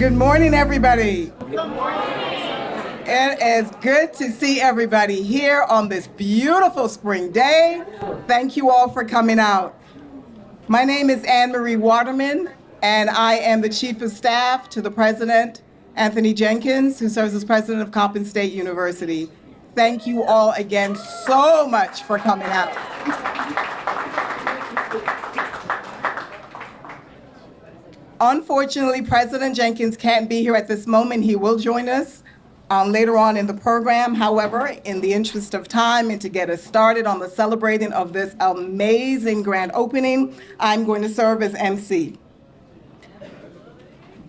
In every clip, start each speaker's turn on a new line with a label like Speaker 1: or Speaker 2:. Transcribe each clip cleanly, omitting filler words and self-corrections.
Speaker 1: Good morning, everybody. It is good to see everybody here on this beautiful spring day. Thank you all for coming out. My name is Anne Marie Waterman, and I am the Chief of Staff to the President, Anthony Jenkins, who serves as President of Coppin State University. Thank you all again so much for coming out. Unfortunately, President Jenkins can't be here at this moment. He will join us later on in the program. However, in the interest of time and to get us started on the celebrating of this amazing grand opening, I'm going to serve as MC.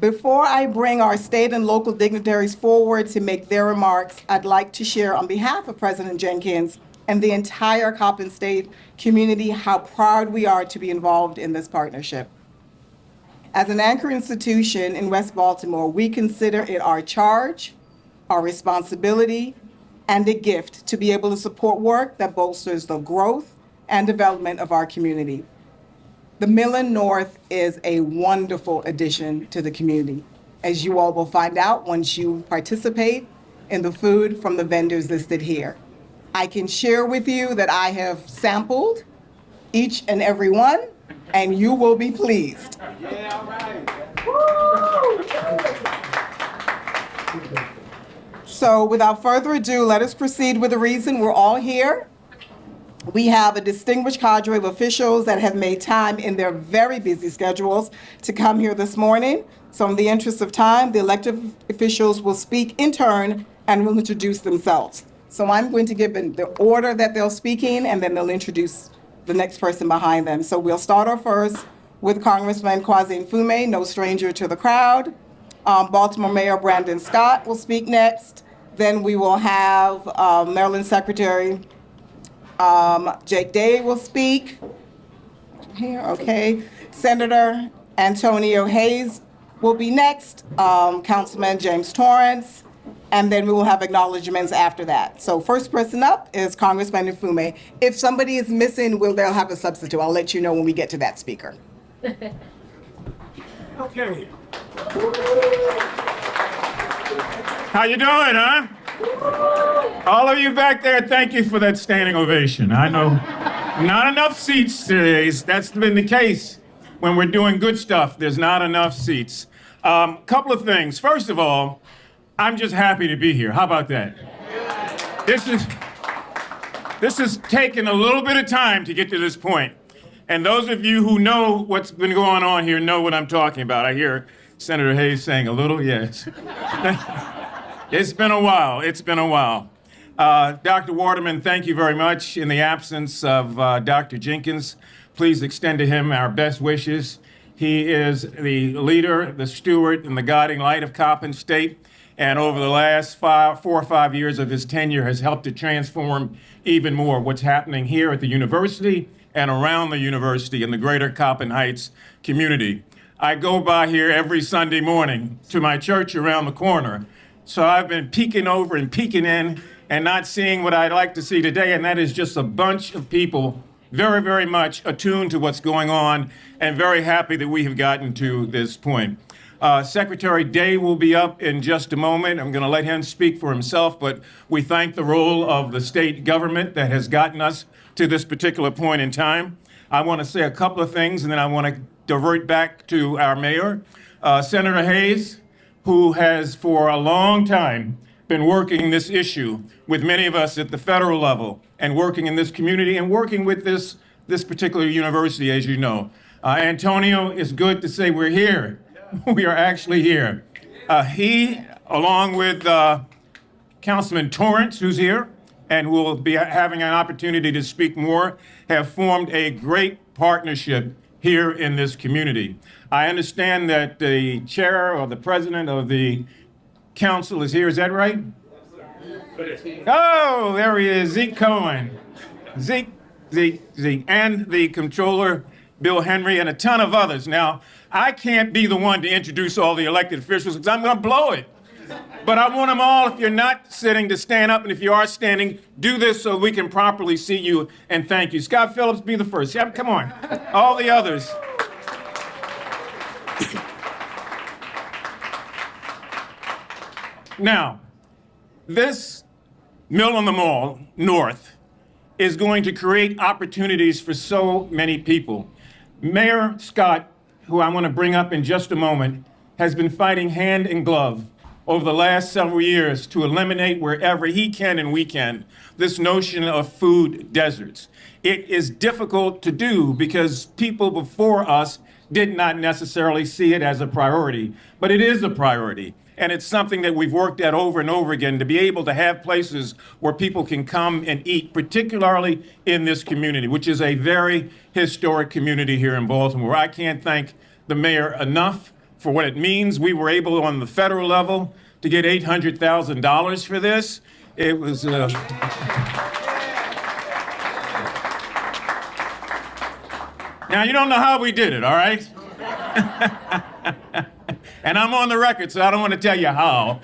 Speaker 1: Before I bring our state and local dignitaries forward to make their remarks, I'd like to share on behalf of President Jenkins and the entire Coppin State community how proud we are to be involved in this partnership. As an anchor institution in West Baltimore, we consider it our charge, our responsibility, and a gift to be able to support work that bolsters the growth and development of our community. The Millen North is a wonderful addition to the community, as you all will find out once you participate in the food from the vendors listed here. I can share with you that I have sampled each and every one, and you will be pleased.
Speaker 2: Yeah, all right.
Speaker 1: So without further ado, let us proceed with the reason we're all here. We have a distinguished cadre of officials that have made time in their very busy schedules to come here this morning. So in the interest of time, the elected officials will speak in turn and will introduce themselves. So I'm going to give in the order that they'll speak in, and then they'll introduce the next person behind them. So we'll start off first with Congressman Kweisi Mfume, no stranger to the crowd. Baltimore Mayor Brandon Scott will speak next. Then we will have Maryland Secretary Jake Day will speak. Here, okay. Senator Antonio Hayes will be next. Councilman James Torrance. And then we will have acknowledgements after that. So first person up is Congressman Mfume. If somebody is missing, they'll have a substitute. I'll let you know when we get to that speaker.
Speaker 2: Okay. How you doing, huh? All of you back there, thank you for that standing ovation. I know not enough seats today. That's been the case when we're doing good stuff. There's not enough seats. Couple of things. First of all, I'm just happy to be here. How about that? This has taken a little bit of time to get to this point. And those of you who know what's been going on here know what I'm talking about. I hear Senator Hayes saying a little, yes. It's been a while. It's been a while. Dr. Waterman, thank you very much. In the absence of Dr. Jenkins, please extend to him our best wishes. He is the leader, the steward, and the guiding light of Coppin State. And over the last 4 or 5 years of his tenure has helped to transform even more what's happening here at the university and around the university in the greater Coppin Heights community. I go by here every Sunday morning to my church around the corner. So I've been peeking over and peeking in and not seeing what I'd like to see today, and that is just a bunch of people very, very much attuned to what's going on and very happy that we have gotten to this point. Secretary Day will be up in just a moment. I'm going to let him speak for himself, but we thank the role of the state government that has gotten us to this particular point in time. I want to say a couple of things, and then I want to divert back to our mayor. Senator Hayes, who has for a long time been working this issue with many of us at the federal level and working in this community and working with this particular university, as you know. Antonio, it's good to say we're here. We are actually here. He, along with Councilman Torrance, who's here, and will be having an opportunity to speak more, have formed a great partnership here in this community. I understand that the chair or the president of the council is here. Is that right? Oh, there he is, Zeke Cohen. Zeke, and the controller, Bill Henry, and a ton of others. Now, I can't be the one to introduce all the elected officials because I'm going to blow it. But I want them all, if you're not sitting, to stand up, and if you are standing, do this so we can properly see you and thank you. Scott Phillips, be the first. Yeah, come on. All the others. Now, this Mill on the Mall North is going to create opportunities for so many people. Mayor Scott, who I want to bring up in just a moment, has been fighting hand in glove over the last several years to eliminate wherever he can and we can this notion of food deserts. It is difficult to do because people before us did not necessarily see it as a priority, but it is a priority. And it's something that we've worked at over and over again to be able to have places where people can come and eat, particularly in this community, which is a very historic community here in Baltimore. I can't thank the mayor enough for what it means. We were able on the federal level to get $800,000 for this. It was Now, you don't know how we did it, all right? And I'm on the record, so I don't want to tell you how.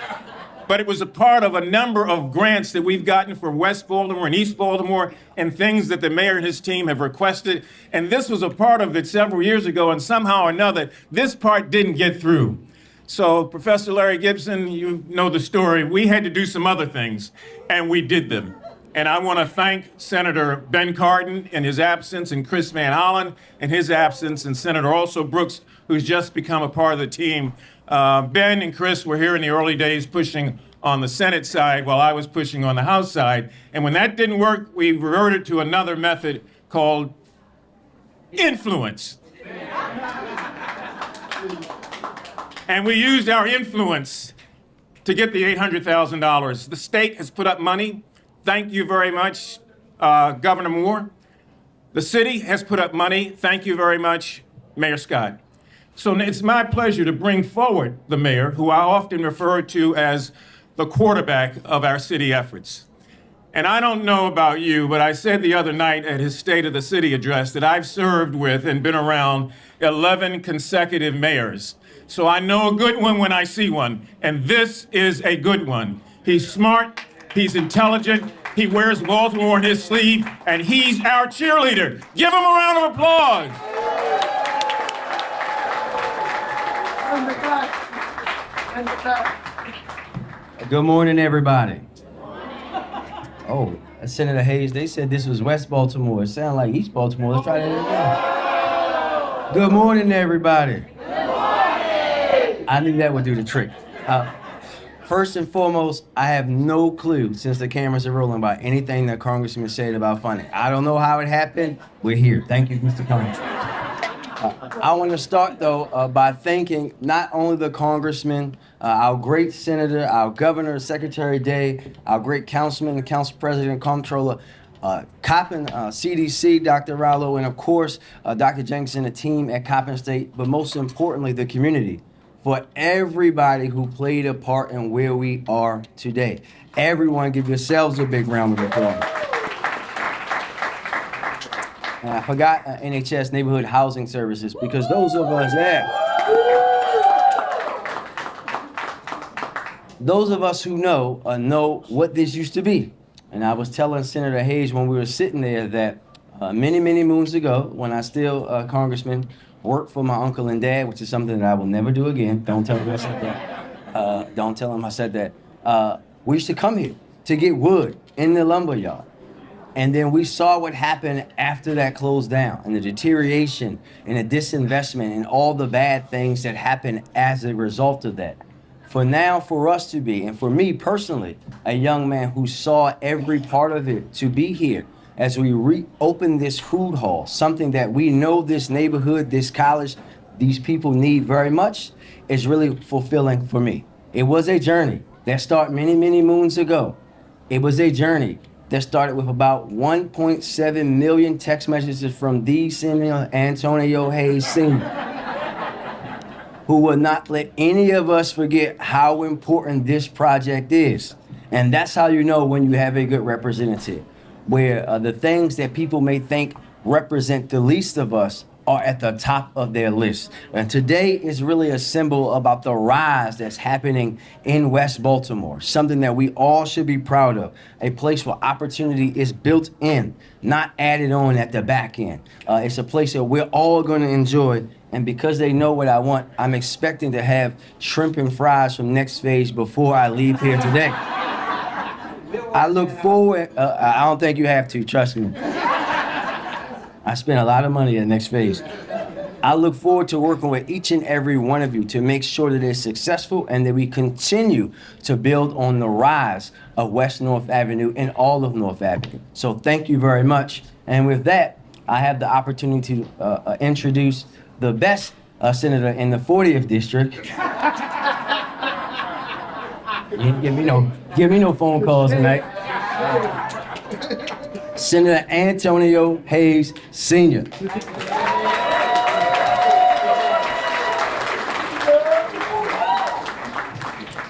Speaker 2: But it was a part of a number of grants that we've gotten for West Baltimore and East Baltimore and things that the mayor and his team have requested. And this was a part of it several years ago, and somehow or another, this part didn't get through. So, Professor Larry Gibson, you know the story. We had to do some other things, and we did them. And I want to thank Senator Ben Cardin in his absence, and Chris Van Hollen in his absence, and Senator also Brooks, who's just become a part of the team. Ben and Chris were here in the early days pushing on the Senate side while I was pushing on the House side. And when that didn't work, we reverted to another method called influence. And we used our influence to get the $800,000. The state has put up money. Thank you very much, Governor Moore. The city has put up money. Thank you very much, Mayor Scott. So it's my pleasure to bring forward the mayor, who I often refer to as the quarterback of our city efforts. And I don't know about you, but I said the other night at his State of the City address that I've served with and been around 11 consecutive mayors. So I know a good one when I see one, and this is a good one. He's smart, he's intelligent, he wears Baltimore on his sleeve, and he's our cheerleader. Give him a round of applause.
Speaker 3: Good morning, everybody. Oh, Senator Hayes, they said this was West Baltimore. It sounded like East Baltimore. Let's try that again. Good morning, everybody. Good morning. I knew that would do the trick. First and foremost, I have no clue, since the cameras are rolling, about anything that Congressman said about funding. I don't know how it happened. We're here. Thank you, Mr. Congressman. I want to start, though, by thanking not only the congressman, our great senator, our governor, Secretary Day, our great councilman, the council president, comptroller, Coppin, CDC, Dr. Rallo, and of course, Dr. Jenkins and the team at Coppin State, but most importantly, the community, for everybody who played a part in where we are today. Everyone, give yourselves a big round of applause. And I forgot NHS, Neighborhood Housing Services, because those of us those of us who know what this used to be. And I was telling Senator Hayes when we were sitting there that many, many moons ago, when I still, Congressman, worked for my uncle and dad, which is something that I will never do again. Don't tell him I said that. Don't tell him I said that. We used to come here to get wood in the lumber yard. And then we saw what happened after that closed down, and the deterioration and the disinvestment and all the bad things that happened as a result of that. For now, for us to be, and for me personally, a young man who saw every part of it, to be here as we reopen this food hall, something that we know this neighborhood, this college, these people need very much, is really fulfilling for me. It was a journey that started many, many moons ago. It was a journey that started with about 1.7 million text messages from the Senator Antonio Hayes Sr., who will not let any of us forget how important this project is. And that's how you know when you have a good representative, where the things that people may think represent the least of us are at the top of their list. And today is really a symbol about the rise that's happening in West Baltimore, something that we all should be proud of, a place where opportunity is built in, not added on at the back end. It's a place that we're all going to enjoy. And because they know what I want, I'm expecting to have shrimp and fries from Next Phase before I leave here today. I look forward, I don't think you have to, trust me. I spent a lot of money at Next Phase. I look forward to working with each and every one of you to make sure that it's successful and that we continue to build on the rise of West North Avenue and all of North Avenue. So thank you very much. And with that, I have the opportunity to introduce the best senator in the 40th district. Give me no phone calls tonight. Senator Antonio Hayes Sr.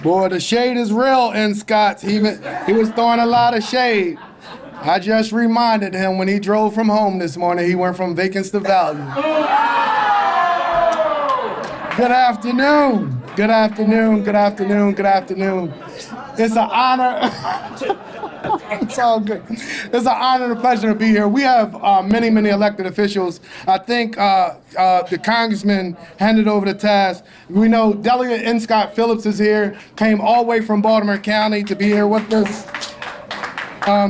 Speaker 4: Boy, the shade is real in Scotts. He was throwing a lot of shade. I just reminded him when he drove from home this morning, he went from vacants to value. Good afternoon. Good afternoon. Good afternoon. Good afternoon. It's an honor. It's all good. It's an honor and a pleasure to be here. We have many, many elected officials. I think the congressman handed over the task. We know Delegate N. Scott Phillips is here, came all the way from Baltimore County to be here with us.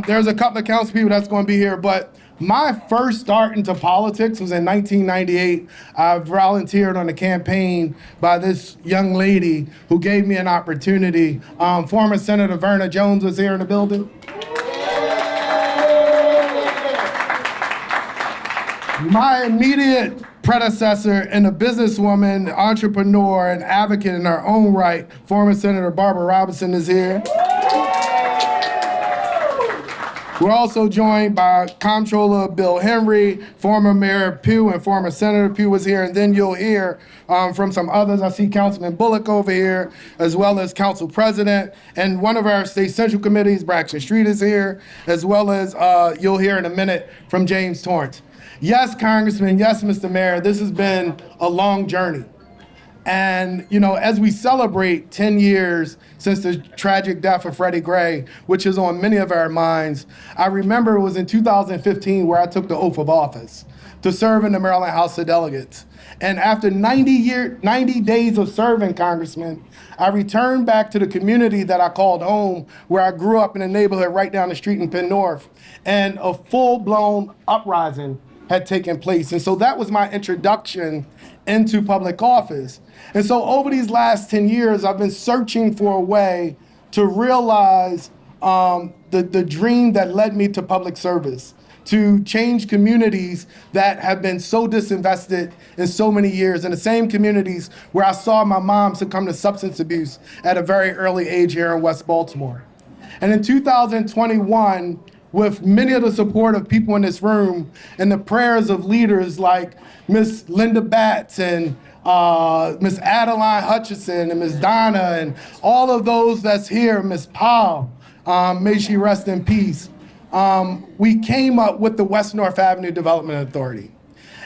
Speaker 4: There's a couple of council people that's going to be here, but my first start into politics was in 1998. I volunteered on a campaign by this young lady who gave me an opportunity. Former Senator Verna Jones was here in the building. My immediate predecessor and a businesswoman, entrepreneur, and advocate in her own right, former Senator Barbara Robinson is here. We're also joined by Comptroller Bill Henry, former Mayor Pugh, and former Senator Pugh was here. And then you'll hear from some others. I see Councilman Bullock over here, as well as Council President. And one of our state central committees, Braxton Street, is here, as well as you'll hear in a minute from James Torrance. Yes, Congressman, yes, Mr. Mayor, this has been a long journey. And, you know, as we celebrate 10 years since the tragic death of Freddie Gray, which is on many of our minds, I remember it was in 2015 where I took the oath of office to serve in the Maryland House of Delegates. And after 90 days of serving, Congressman, I returned back to the community that I called home, where I grew up in a neighborhood right down the street in Penn North, and a full-blown uprising had taken place. And so that was my introduction into public office. And so over these last 10 years, I've been searching for a way to realize the dream that led me to public service, to change communities that have been so disinvested in so many years, in the same communities where I saw my mom succumb to substance abuse at a very early age here in West Baltimore. And in 2021, with many of the support of people in this room and the prayers of leaders like Miss Linda Batts and Miss Adeline Hutchison and Miss Donna and all of those that's here, Miss Powell, may she rest in peace, we came up with the West North Avenue Development Authority.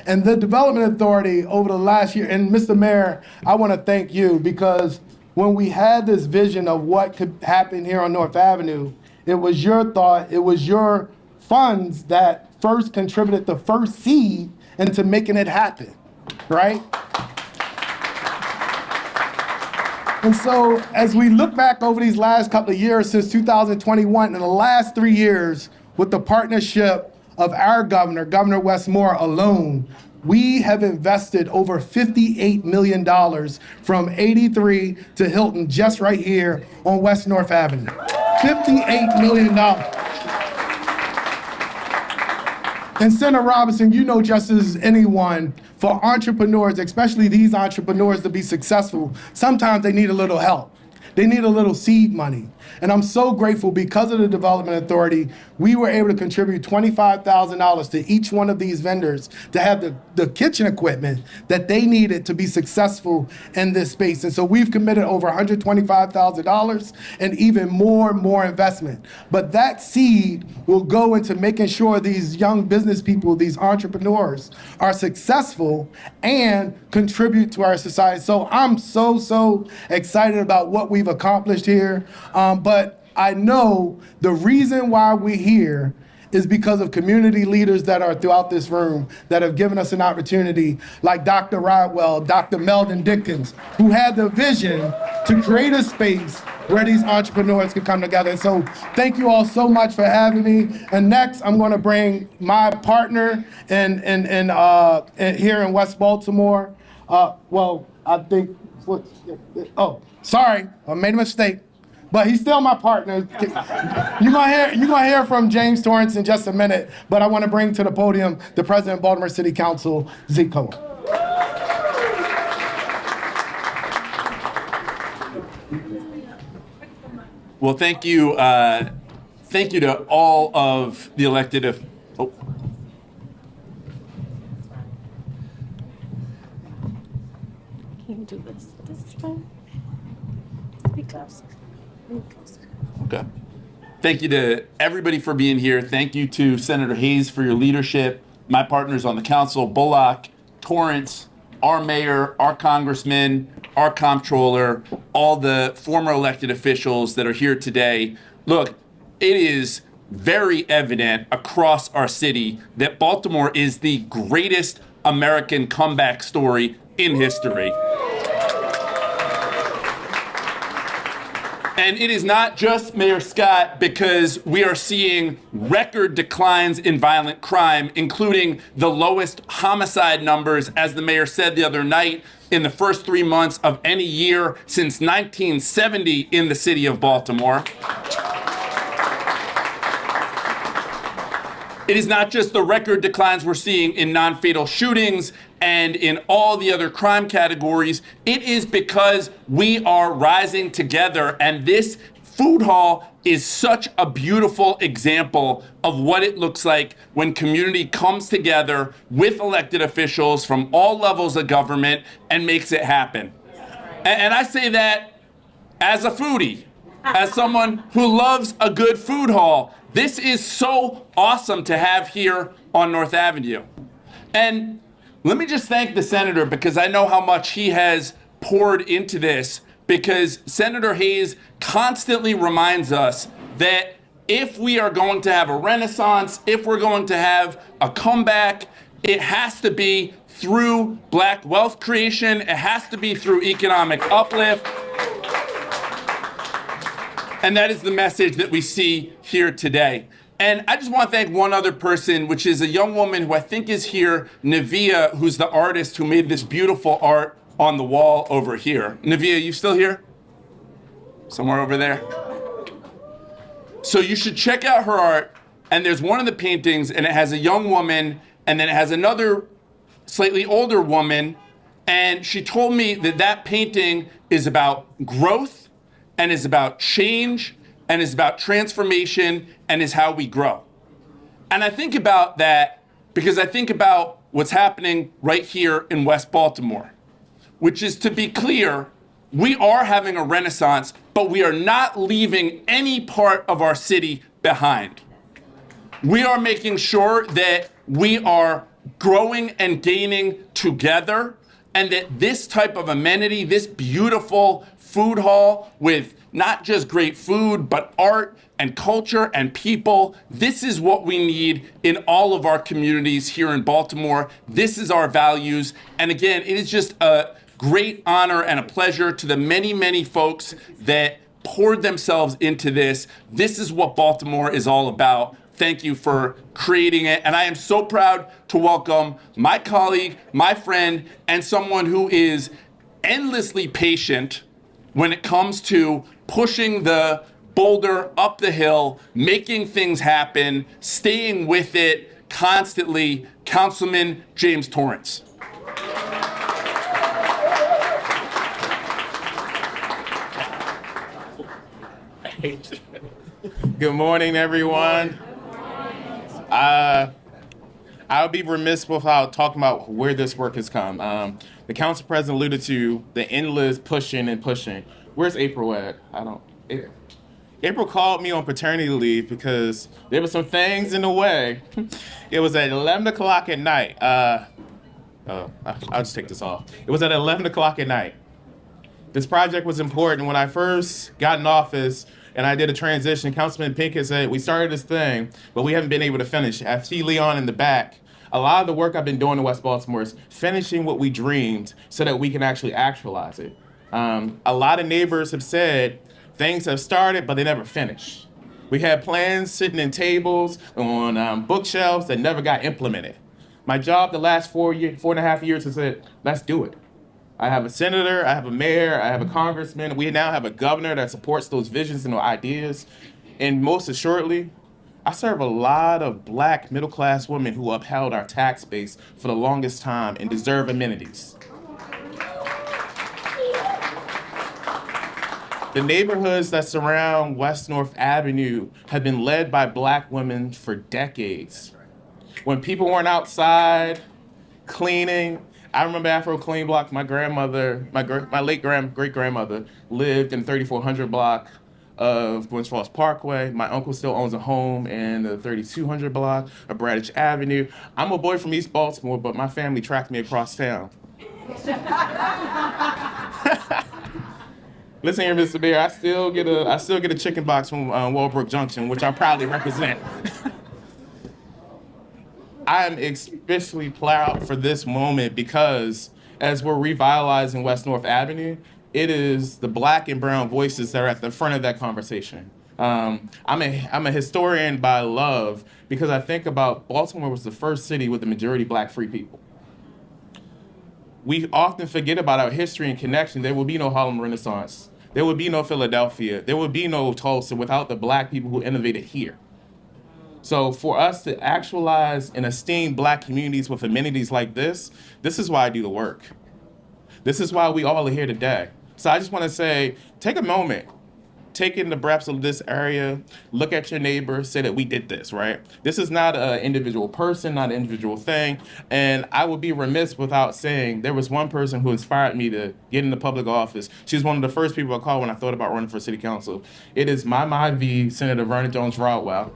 Speaker 4: And the Development Authority over the last year, and Mr. Mayor, I want to thank you, because when we had this vision of what could happen here on North Avenue, it was your thought, it was your funds that first contributed the first seed into making it happen, right? And so as we look back over these last couple of years since 2021, in the last 3 years, with the partnership of our governor, Governor Wes Moore alone, we have invested over $58 million from 83 to Hilton just right here on West North Avenue. $58 million. And Senator Robinson, you know just as anyone, for entrepreneurs, especially these entrepreneurs, to be successful, sometimes they need a little help. They need a little seed money. And I'm so grateful because of the Development Authority, we were able to contribute $25,000 to each one of these vendors to have the kitchen equipment that they needed to be successful in this space. And so we've committed over $125,000 and even more investment. But that seed will go into making sure these young business people, these entrepreneurs are successful and contribute to our society. So I'm so excited about what we've accomplished here. But I know the reason why we're here is because of community leaders that are throughout this room that have given us an opportunity, like Dr. Rodwell, Dr. Meldon Dickens, who had the vision to create a space where these entrepreneurs could come together. And so thank you all so much for having me. And next, I'm gonna bring my partner in here in West Baltimore. Well, I think, sorry, I made a mistake. But he's still my partner. You're gonna hear from James Torrance in just a minute, but I want to bring to the podium the President of Baltimore City Council, Zeke Cohen.
Speaker 5: Well, thank you to all of the elected
Speaker 6: Can you do this way? Speak closer.
Speaker 5: Okay. Thank you to everybody for being here. Thank you to Senator Hayes for your leadership, my partners on the council, Bullock, Torrance, our mayor, our congressman, our comptroller, all the former elected officials that are here today. Look, it is very evident across our city that Baltimore is the greatest American comeback story in history. And it is not just Mayor Scott, because we are seeing record declines in violent crime, including the lowest homicide numbers, as the mayor said the other night, in the first 3 months of any year since 1970 in the city of Baltimore. It is not just the record declines we're seeing in non-fatal shootings and in all the other crime categories. It is because we are rising together, and this food hall is such a beautiful example of what it looks like when community comes together with elected officials from all levels of government and makes it happen. And I say that as a foodie, as someone who loves a good food hall. This is so awesome to have here on North Avenue. And let me just thank the senator, because I know how much he has poured into this, because Senator Hayes constantly reminds us that if we are going to have a renaissance, if we're going to have a comeback, it has to be through Black wealth creation. It has to be through economic uplift. And that is the message that we see here today. And I just want to thank one other person, which is a young woman who I think is here, Navia, who's the artist who made this beautiful art on the wall over here. Navia, you still here? Somewhere over there? So you should check out her art. And there's one of the paintings, and it has a young woman, and then it has another slightly older woman. And she told me that that painting is about growth, and is about change, and is about transformation, and is how we grow. And I think about that because I think about what's happening right here in West Baltimore, which is, to be clear, we are having a renaissance, but we are not leaving any part of our city behind. We are making sure that we are growing and gaining together, and that this type of amenity, this beautiful food hall with not just great food, but art and culture and people. This is what we need in all of our communities here in Baltimore. This is our values. And again, it is just a great honor and a pleasure to the many, many folks that poured themselves into this. This is what Baltimore is all about. Thank you for creating it. And I am so proud to welcome my colleague, my friend, and someone who is endlessly patient when it comes to pushing the boulder up the hill, making things happen, staying with it constantly, Councilman James Torrance.
Speaker 7: right. Good morning, everyone. I'll be remiss without talking about where this work has come. The council president alluded to the endless pushing and pushing. Where's April at? April called me on paternity leave because there were some things in the way. It was at 11 o'clock at night. I'll just take this off. It was at 11 o'clock at night. This project was important. When I first got in office and I did a transition, Councilman Pinkett said, we started this thing, but we haven't been able to finish. I see Leon in the back. A lot of the work I've been doing in West Baltimore is finishing what we dreamed so that we can actually actualize it. A lot of neighbors have said things have started, but they never finish. We had plans sitting in tables on bookshelves that never got implemented. My job the last 4.5 years has said, let's do it. I have a senator, I have a mayor, I have a congressman. We now have a governor that supports those visions and those ideas. And most assuredly, I serve a lot of Black middle-class women who upheld our tax base for the longest time and deserve amenities. The neighborhoods that surround West North Avenue have been led by Black women for decades. When people weren't outside cleaning, I remember Afro Clean Block. My grandmother, my late great-grandmother lived in 3400 block of Gwynns Falls Parkway. My uncle still owns a home in the 3200 block of Braddock Avenue. I'm a boy from East Baltimore, but my family tracked me across town. Listen here, Mr. Mayor, I still get a chicken box from Walbrook Junction, which I proudly represent. I am especially proud for this moment because as we're revitalizing West North Avenue, it is the Black and brown voices that are at the front of that conversation. I'm a historian by love because I think about Baltimore was the first city with the majority Black free people. We often forget about our history and connection. There will be no Harlem Renaissance. There would be no Philadelphia. There would be no Tulsa without the Black people who innovated here. So for us to actualize and esteem Black communities with amenities like this is why I do the work. This is why we all are here today. So I just want to say, take a moment, take in the breaths of this area, look at your neighbor, say that we did this, right? This is not an individual person, not an individual thing. And I would be remiss without saying there was one person who inspired me to get into public office. She was one of the first people I called when I thought about running for city council. It is my V, Senator Verna Jones-Rodwell.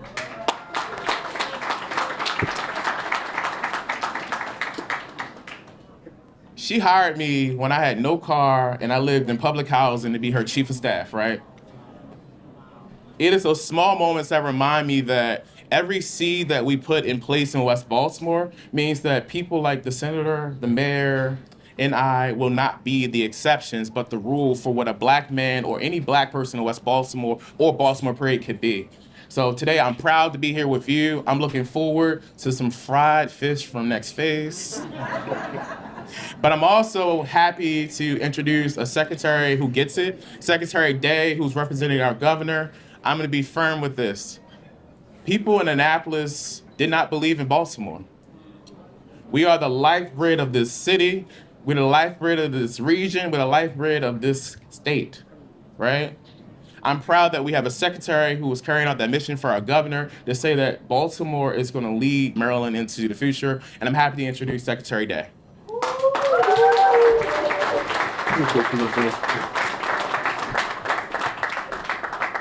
Speaker 7: She hired me when I had no car and I lived in public housing to be her chief of staff, right? It is those small moments that remind me that every seed that we put in place in West Baltimore means that people like the senator, the mayor, and I will not be the exceptions, but the rule for what a Black man or any Black person in West Baltimore or Baltimore Parade could be. So today I'm proud to be here with you. I'm looking forward to some fried fish from Next Phase. But I'm also happy to introduce a secretary who gets it, Secretary Day, who's representing our governor. I'm going to be firm with this. People in Annapolis did not believe in Baltimore. We are the lifeblood of this city. We're the lifeblood of this region. We're the lifeblood of this state, right? I'm proud that we have a secretary who is carrying out that mission for our governor to say that Baltimore is going to lead Maryland into the future. And I'm happy to introduce Secretary Day.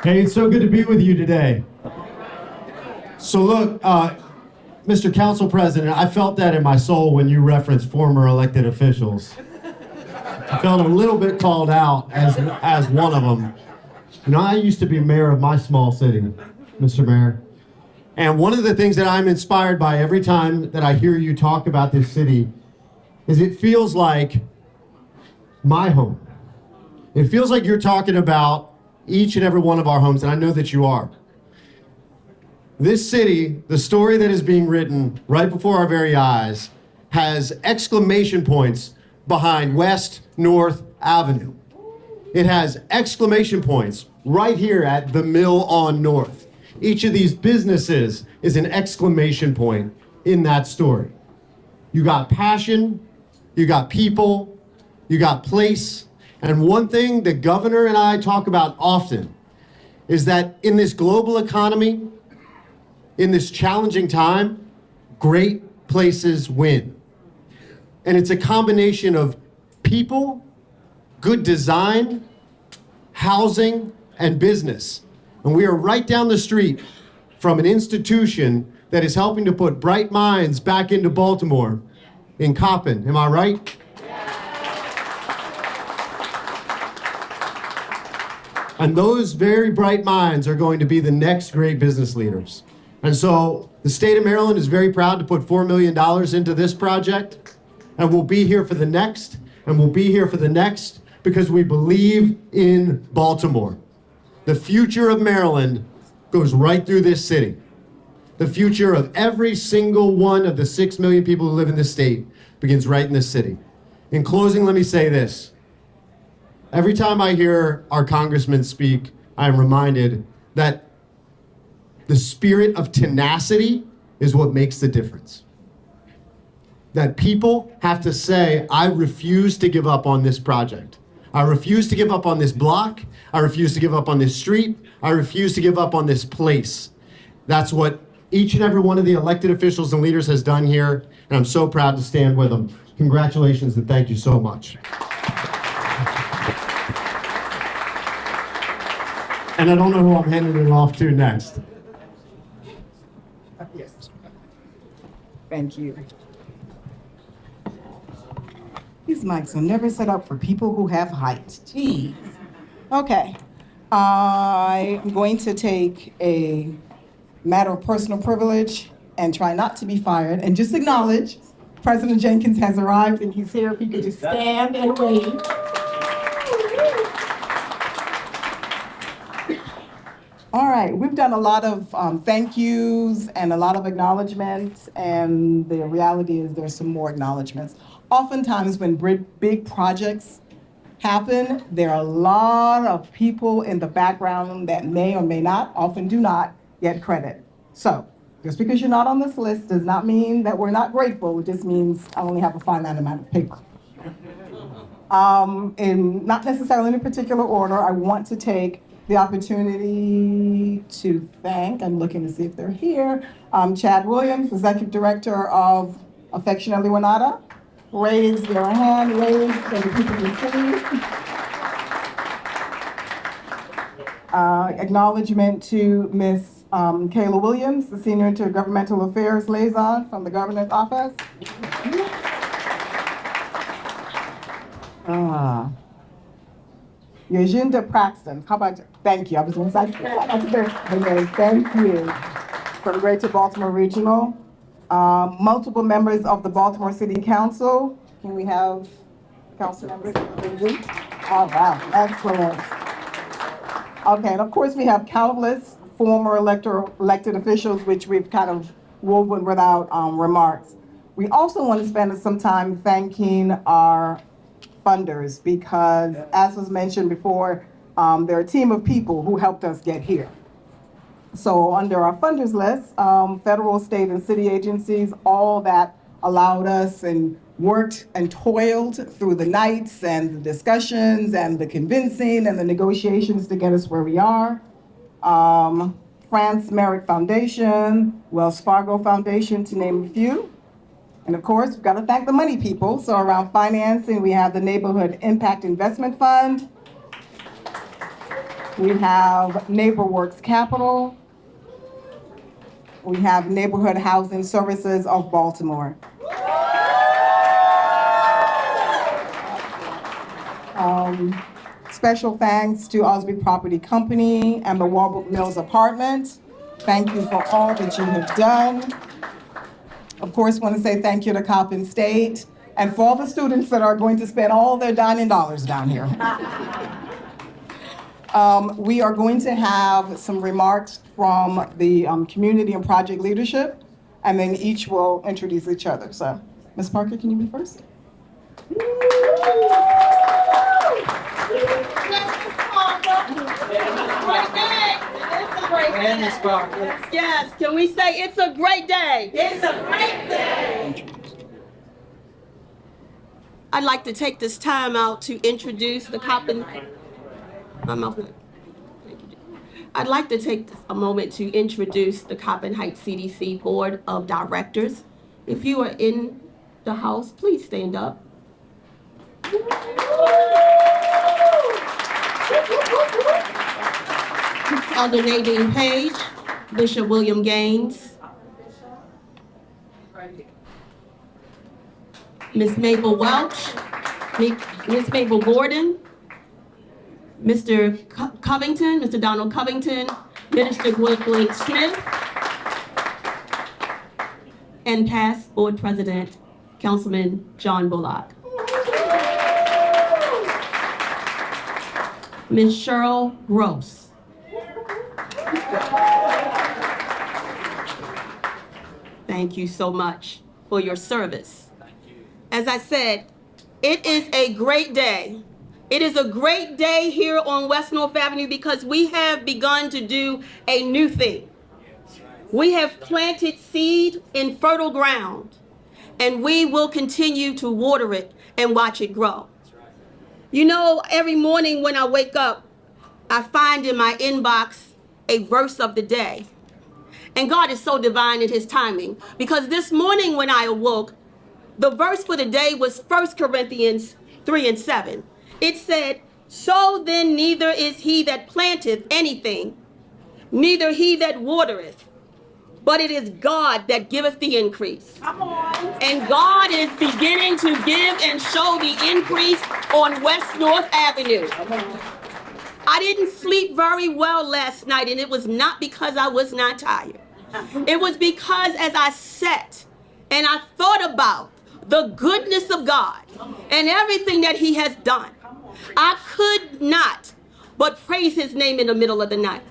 Speaker 8: Hey, it's so good to be with you today. So look, Mr. Council President, I felt that in my soul when you referenced former elected officials. I felt a little bit called out as one of them. You know, I used to be mayor of my small city, Mr. Mayor. And one of the things that I'm inspired by every time that I hear you talk about this city is it feels like my home. It feels like you're talking about each and every one of our homes, and I know that you are. This city, the story that is being written right before our very eyes, has exclamation points behind West North Avenue. It has exclamation points right here at the Mill on North. Each of these businesses is an exclamation point in that story. You got passion, you got people, you got place, and one thing the governor and I talk about often is that in this global economy, in this challenging time, great places win. And it's a combination of people, good design, housing, and business. And we are right down the street from an institution that is helping to put bright minds back into Baltimore in Coppin. Am I right? And those very bright minds are going to be the next great business leaders. And so the state of Maryland is very proud to put $4 million into this project. And we'll be here for the next, and we'll be here for the next, because we believe in Baltimore. The future of Maryland goes right through this city. The future of every single one of the 6 million people who live in this state begins right in this city. In closing, let me say this. Every time I hear our congressman speak, I am reminded that the spirit of tenacity is what makes the difference. That people have to say, I refuse to give up on this project. I refuse to give up on this block. I refuse to give up on this street. I refuse to give up on this place. That's what each and every one of the elected officials and leaders has done here, and I'm so proud to stand with them. Congratulations and thank you so much. And I don't know who I'm handing it off to next.
Speaker 1: Yes. Thank you. These mics are never set up for people who have height. Jeez. Okay. I'm going to take a matter of personal privilege and try not to be fired and just acknowledge President Jenkins has arrived and he's here. If he could just stand and wave. All right, we've done a lot of thank yous and a lot of acknowledgements, and the reality is there's some more acknowledgements. Oftentimes when big projects happen, there are a lot of people in the background that may or may not, often do not, get credit. So just because you're not on this list does not mean that we're not grateful. It just means I only have a finite amount of paper. In not necessarily any particular order, I want to take the opportunity to thank, I'm looking to see if they're here, Chad Williams, Executive Director of Affectionately Wanata. Raise your hand, raise, so the people can see. Acknowledgement to Ms. Kayla Williams, the Senior Intergovernmental Affairs Liaison from the Governor's Office. Yazinda Praxton, how about, thank you, I was going to say, thank you, from Greater Baltimore Regional. Multiple members of the Baltimore City Council. Can we have council members? Oh, wow, excellent. Okay, and of course we have countless former elected officials, which we've kind of woven without remarks. We also want to spend some time thanking our funders because, as was mentioned before, they're a team of people who helped us get here. So under our funders list, federal, state, and city agencies, all that allowed us and worked and toiled through the nights and the discussions and the convincing and the negotiations to get us where we are. France Merrick Foundation, Wells Fargo Foundation, to name a few. And of course, we've got to thank the money people. So around financing, we have the Neighborhood Impact Investment Fund. We have NeighborWorks Capital. We have Neighborhood Housing Services of Baltimore. Special thanks to Osby Property Company and the Walbrook Mills Apartment. Thank you for all that you have done. Of course, want to say thank you to Coppin State and for all the students that are going to spend all their dining dollars down here. We are going to have some remarks from the community and project leadership, and then each will introduce each other. So, Ms. Parker, can you be first?
Speaker 6: Yes, can we say it's a great day? It's a great day. I'd like to take this time out to introduce the Coppin. I'd like to take a moment to introduce the Coppin Heights CDC Board of Directors. If you are in the house, please stand up. Elder Nadine Page, Bishop William Gaines, Miss Mabel Welch, Miss Mabel Gordon, Mr. Covington, Mr. Donald Covington, Minister Gwendolyn Smith, and past board president, Councilman John Bullock. Ms. Cheryl Gross. Thank you so much for your service. As I said, it is a great day. It is a great day here on West North Avenue because we have begun to do a new thing. We have planted seed in fertile ground, and we will continue to water it and watch it grow. You know, every morning when I wake up, I find in my inbox a verse of the day. And God is so divine in his timing, because this morning when I awoke, the verse for the day was 1 Corinthians 3:7. It said, "So then neither is he that planteth anything, neither he that watereth, but it is God that giveth the increase." Come on. And God is beginning to give and show the increase on West North Avenue. I didn't sleep very well last night, and it was not because I was not tired. It was because as I sat and I thought about the goodness of God and everything that he has done, I could not but praise his name in the middle of the night.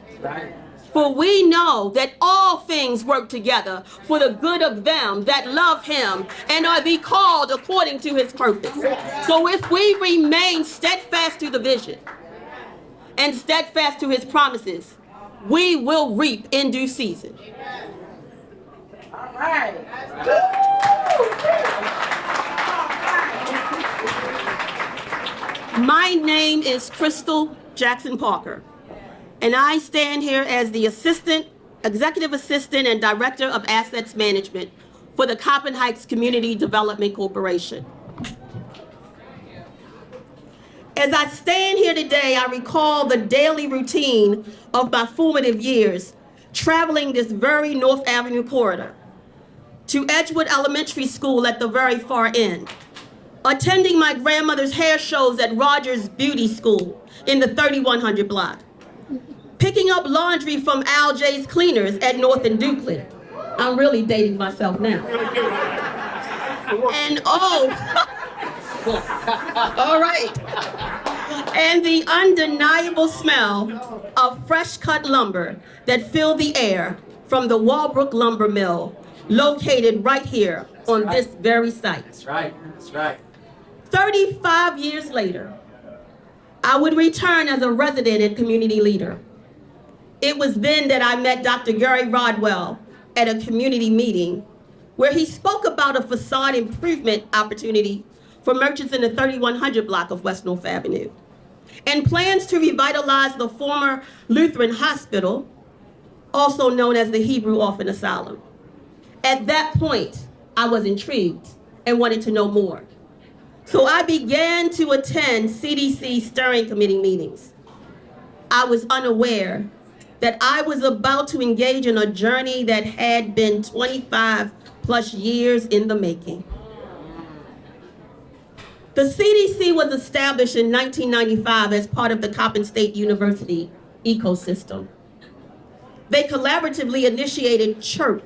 Speaker 6: For we know that all things work together for the good of them that love him and are be called according to his purpose. So if we remain steadfast to the vision and steadfast to his promises, we will reap in due season. All right. My name is Crystal Jackson Parker, and I stand here as the Executive Assistant and Director of Assets Management for the Coppin Heights Community Development Corporation. As I stand here today, I recall the daily routine of my formative years, traveling this very North Avenue corridor to Edgewood Elementary School at the very far end, attending my grandmother's hair shows at Rogers Beauty School in the 3100 block, picking up laundry from Al J's Cleaners at North and Dukeland. I'm really dating myself now. And all right. And the undeniable smell of fresh cut lumber that filled the air from the Walbrook Lumber Mill, located right here on this very site.
Speaker 3: That's right. That's right.
Speaker 6: 35 years later, I would return as a resident and community leader. It was then that I met Dr. Gary Rodwell at a community meeting where he spoke about a facade improvement opportunity for merchants in the 3100 block of West North Avenue, and plans to revitalize the former Lutheran Hospital, also known as the Hebrew Orphan Asylum. At that point, I was intrigued and wanted to know more. So I began to attend CDC steering committee meetings. I was unaware that I was about to engage in a journey that had been 25 plus years in the making. The CDC was established in 1995 as part of the Coppin State University ecosystem. They collaboratively initiated CHIRP,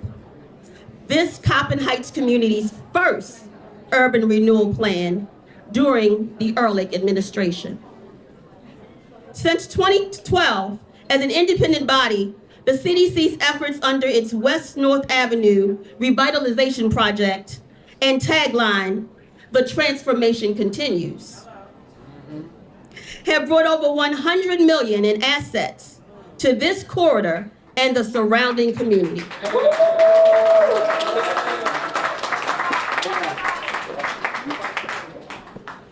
Speaker 6: this Coppin Heights community's first urban renewal plan during the Ehrlich administration. Since 2012, as an independent body, the CDC's efforts under its West North Avenue revitalization project and tagline, "The transformation continues," have brought over 100 million in assets to this corridor and the surrounding community.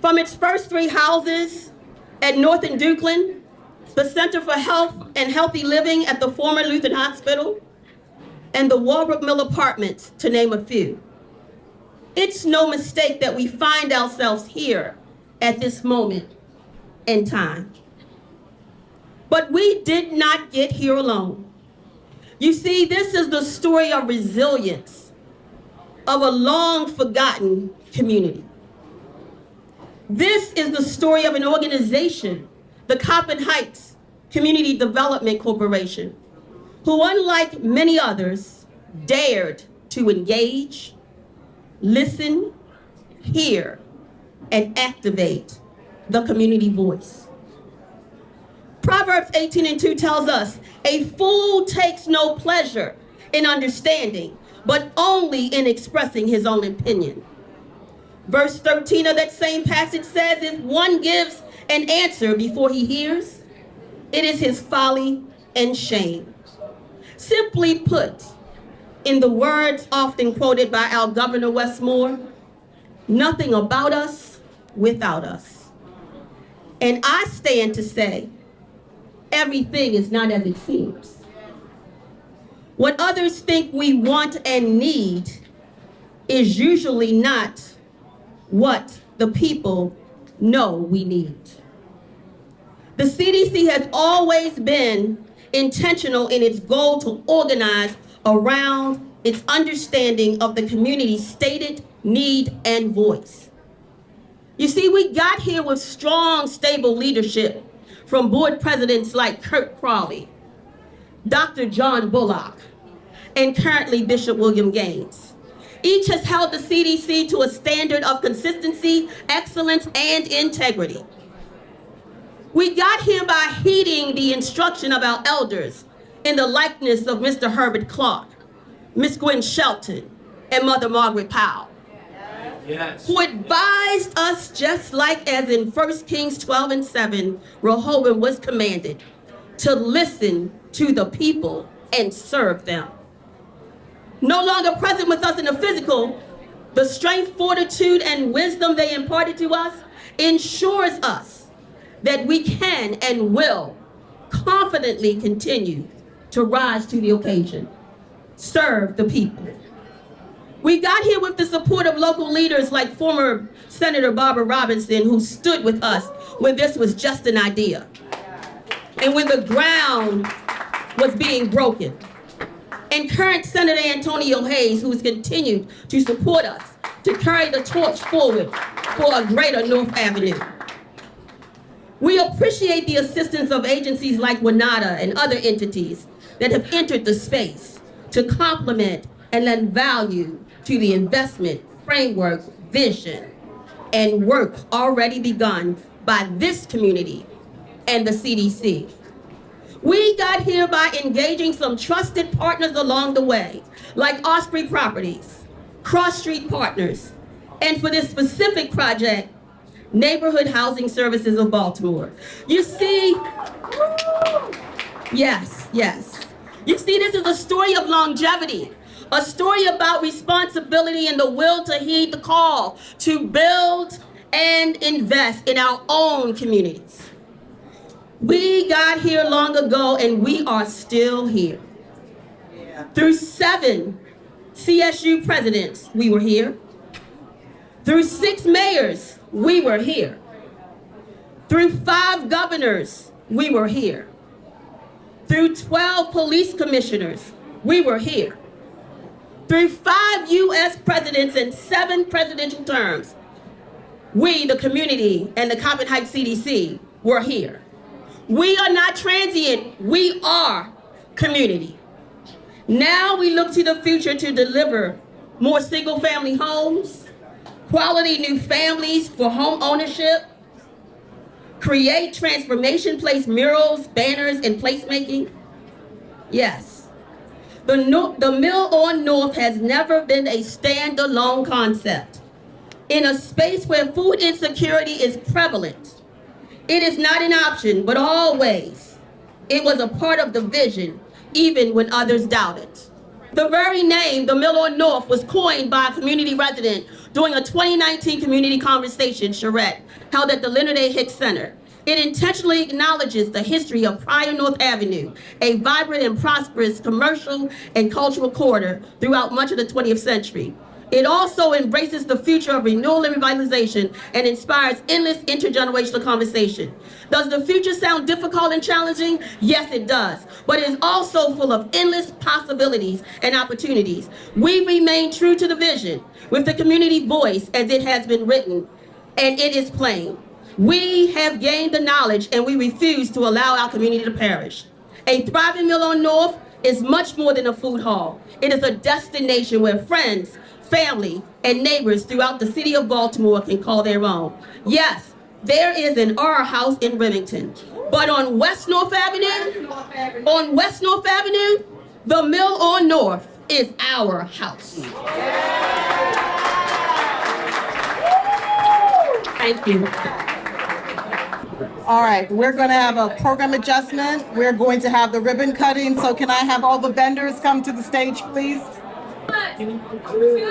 Speaker 6: From its first 3 houses at North and Dukeland, the Center for Health and healthy living at the former Lutheran Hospital, and the Walbrook Mill Apartments, to name a few. It's no mistake that we find ourselves here at this moment in time. But we did not get here alone. You see, this is the story of resilience of a long forgotten community. This is the story of an organization, the Coppin Heights Community Development Corporation, who, unlike many others, dared to engage, listen, hear, and activate the community voice. Proverbs 18:2 tells us, a fool takes no pleasure in understanding, but only in expressing his own opinion. Verse 13 of that same passage says, if one gives an answer before he hears, it is his folly and shame. Simply put, in the words often quoted by our Governor Wes Moore, nothing about us without us. And I stand to say, everything is not as it seems. What others think we want and need is usually not what the people know we need. The CDC has always been intentional in its goal to organize around its understanding of the community's stated need and voice. You see, we got here with strong, stable leadership from board presidents like Kurt Crawley, Dr. John Bullock, and currently Bishop William Gaines. Each has held the CDC to a standard of consistency, excellence, and integrity. We got here by heeding the instruction of our elders in the likeness of Mr. Herbert Clark, Miss Gwen Shelton, and Mother Margaret Powell, who advised us, just like as in 1 Kings 12:7, Rehoboam was commanded to listen to the people and serve them. No longer present with us in the physical, the strength, fortitude, and wisdom they imparted to us ensures us that we can and will confidently continue to rise to the occasion, serve the people. We got here with the support of local leaders like former Senator Barbara Robinson, who stood with us when this was just an idea and when the ground was being broken. And current Senator Antonio Hayes, who has continued to support us to carry the torch forward for a greater North Avenue. We appreciate the assistance of agencies like WNADA and other entities that have entered the space to complement and lend value to the investment, framework, vision, and work already begun by this community and the CDC. We got here by engaging some trusted partners along the way, like Osprey Properties, Cross Street Partners, and for this specific project, Neighborhood Housing Services of Baltimore. You see, yes. You see, this is a story of longevity, a story about responsibility and the will to heed the call to build and invest in our own communities. We got here long ago and we are still here. Through 7 CSU presidents, we were here. Through 6 mayors, we were here. Through 5 governors, we were here. Through 12 police commissioners, we were here. Through 5 U.S. presidents and 7 presidential terms, we, the community, and the Coppin Heights CDC were here. We are not transient, we are community. Now we look to the future to deliver more single-family homes, quality new families for home ownership, create transformation, place murals, banners, and placemaking. Yes, the Mill on North has never been a standalone concept. In a space where food insecurity is prevalent, it is not an option, but always it was a part of the vision, even when others doubted. The very name, the Mill on North, was coined by a community resident during a 2019 community conversation charrette held at the Leonard A. Hicks Center. It intentionally acknowledges the history of Prior North Avenue, a vibrant and prosperous commercial and cultural corridor throughout much of the 20th century. It also embraces the future of renewal and revitalization and inspires endless intergenerational conversation. Does the future sound difficult and challenging? Yes, it does. But it is also full of endless possibilities and opportunities. We remain true to the vision with the community voice as it has been written, and it is plain. We have gained the knowledge and we refuse to allow our community to perish. A thriving Mill on North is much more than a food hall. It is a destination where friends, family, and neighbors throughout the city of Baltimore can call their own. Yes, there is an R House in Remington, but on West North Avenue, the Mill on North is our house. Thank you.
Speaker 1: All right, we're going to have a program adjustment. We're going to have the ribbon cutting. So can I have all the vendors come to the stage, please?
Speaker 9: 1, 2, 3.